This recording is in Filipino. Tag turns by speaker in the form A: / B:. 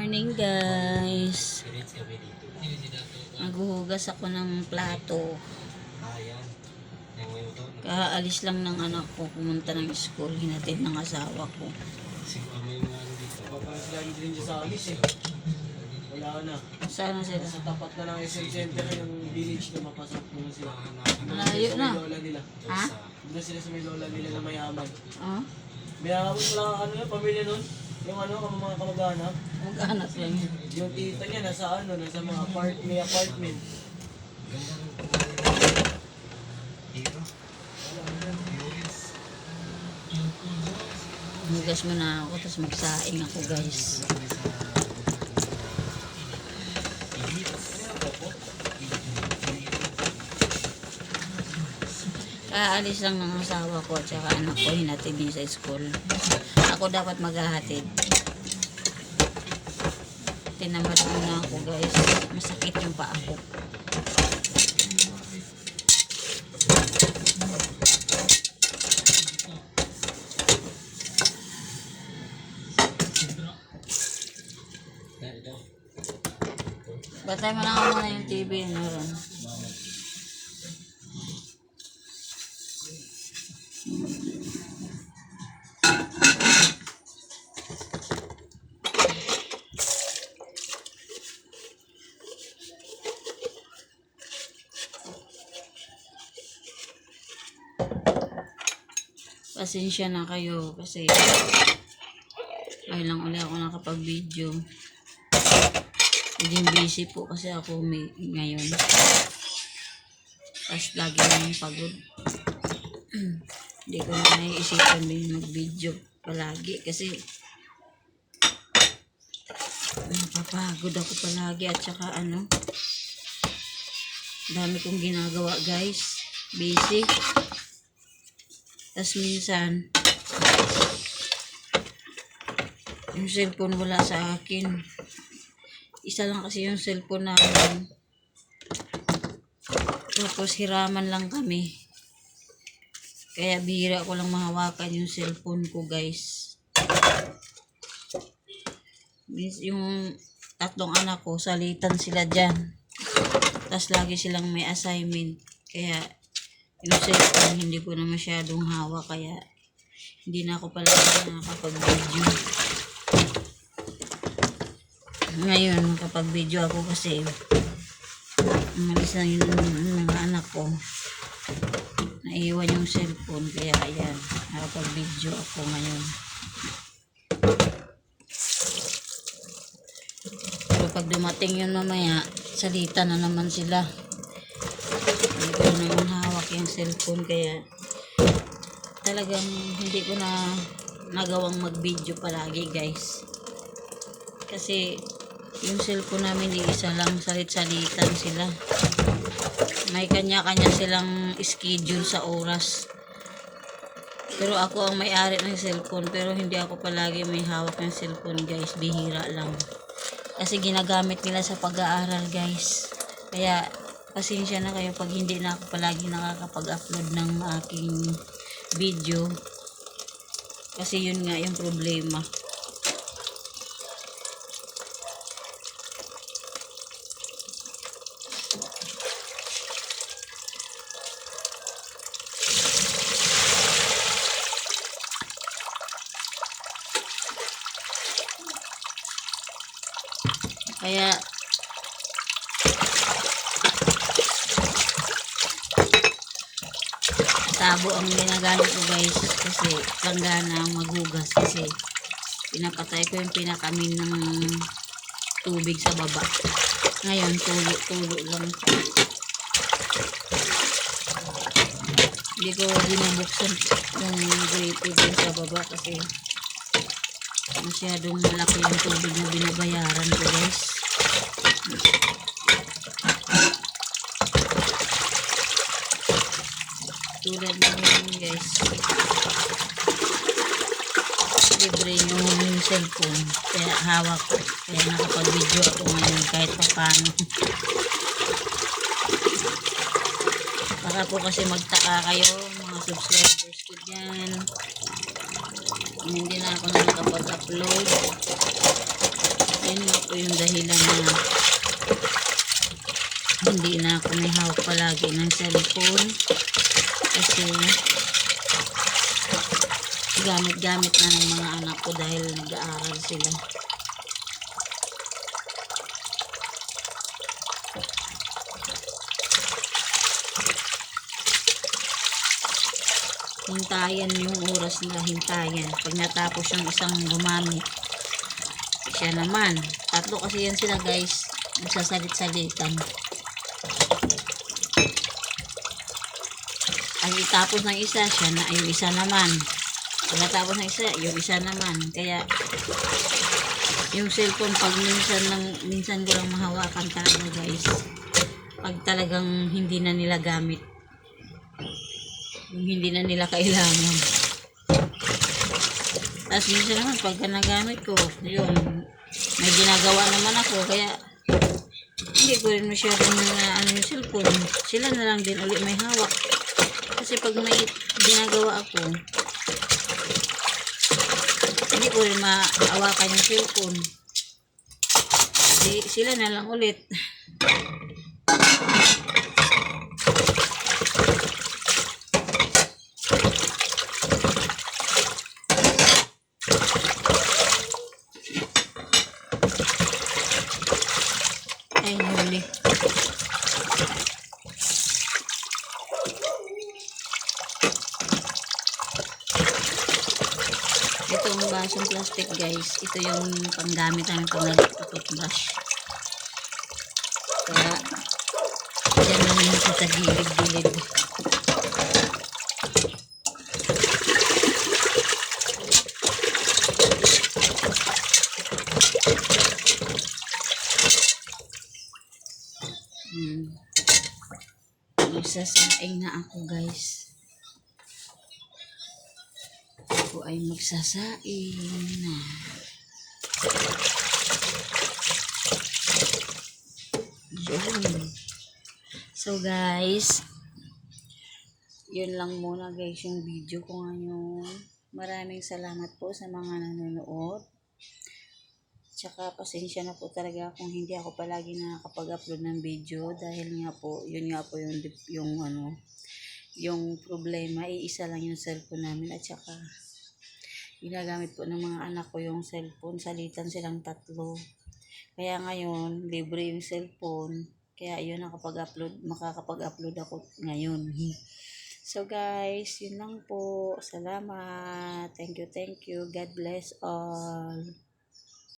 A: Morning guys. Maghuhugas ako ng plato. Kaalis lang ng anak ko, pumunta ng school, hinatid ng asawa ko.
B: Wala na.
A: Sana sila?
B: Sa tapat na ng SM Center yung village na mapasok mo sila.
A: Malayo na.
B: Lola nila.
A: Ha?
B: Doon sila sa may lola nila na mayaman.
A: Ah?
B: Mayaman lang ano yung pamilya nun. Yung ano, mga kamag-anak.
A: Mag-anak lang yun.
B: Yung tita niya nasa ano, nasa mga may apartment.
A: Hugas mo na ako, tapos magsaing ako guys. Kaalis lang ng asawa ko at saka anak ko, hinatid din sa school. Ako dapat maghahatid. Tinamad muna ako guys. Masakit yung paa ko. Batay mo lang ako muna yung TV. Meron. Pasensya na kayo kasi ay lang ulit ako nakapag-video. Naging busy po kasi ako ngayon. Tapos lagi nang pagod. Hindi ko na naiisipan din mag-video palagi kasi napapagod ako palagi at saka ano, dami kong ginagawa guys. Busy. Tapos minsan yung cellphone wala sa akin. Isa lang kasi yung cellphone namin. Tapos hiraman lang kami. Kaya bihira ko lang mahawakan yung cellphone ko guys. Yung tatlong anak ko, salitan sila dyan. Tapos lagi silang may assignment. Kaya yung cellphone hindi ko na masyadong hawak. Kaya hindi na ako pala nakakapag-video. Ngayon makapag-video ako kasi umalis na yung mga anak ko. Naiwan yung cellphone. Kaya ayan, nakapag-video ako ngayon. Pero pag dumating yun mamaya, salita na naman sila. Hindi ko naman hawak yung cellphone kaya talagang hindi ko na nagawang mag-video palagi guys. Kasi yung cellphone namin isa lang, salit-salitan sila. May kanya-kanya silang schedule sa oras. Pero ako ang may-ari ng cellphone pero hindi ako palagi may hawak ng cellphone guys. Bihira lang. Kasi ginagamit nila sa pag-aaral guys. Kaya pasensya na kayo pag hindi na ako palagi nakakapag-upload ng aking video. Kasi yun nga yung problema. Kaya tabo ang ginagamit ko guys kasi langgana maghugas kasi pinapatay ko yung pinakamin ng tubig sa baba. Ngayon tulo lang. Hindi ko binubuksan yung gripo din sa baba kasi masyadong malaki yung tubig na binabayaran ko guys. Tulad naman guys, libre yung cellphone kaya hawak ko, kaya nakapag-video ako ngayon kahit pa paano. Baka po kasi magtaka kayo mga subscribers ko dyan, hindi na ako nakapag-upload. Yun nga yung dahilan na hindi na ako may hawak palagi ng cellphone. Kasi gamit-gamit na ng mga anak ko dahil nag-aaral sila. Hintayan yung oras na hintayan. Pag natapos yung isang gumamit, siya naman. Tatlo kasi yan sila guys. Nagsasalit-salitan. Ang itapos ng isa, siya na, yung isa naman. Pag natapos ng isa, yung isa naman. Kaya, yung cellphone, pag minsan ko lang mahawakan talaga guys. Pag talagang hindi na nila gamit. Yung hindi na nila kailangan. Tapos minsan naman, pagka nagamit ko, yun, may ginagawa naman ako, kaya hindi ko rin masyadong yung cellphone. Sila na lang din ulit may hawak. Kasi pag may ginagawa ako, hindi ko rin maawakan yung cellphone. Sila na lang ulit. Ay, huli. Itong basong plastic guys, ito yung panggamit namin pag nag-toothbrush. Kaya, dyan lang yun sa gilid-gilid. Magsasaing na ako guys. Ako ay magsasaing na. Yun. So guys, yun lang muna guys yung video ko ngayon. Maraming salamat po sa mga nanonood. Tsaka pasensya na po talaga kung hindi ako palagi nakakapag-upload ng video dahil nga po, yun nga po yung problema, iisa lang yung cellphone namin at saka ginagamit po ng mga anak ko yung cellphone, salitan silang tatlo. Kaya ngayon, libre yung cellphone, kaya yun makakapag-upload ako ngayon. So guys, yun lang po. Salamat. Thank you. God bless all.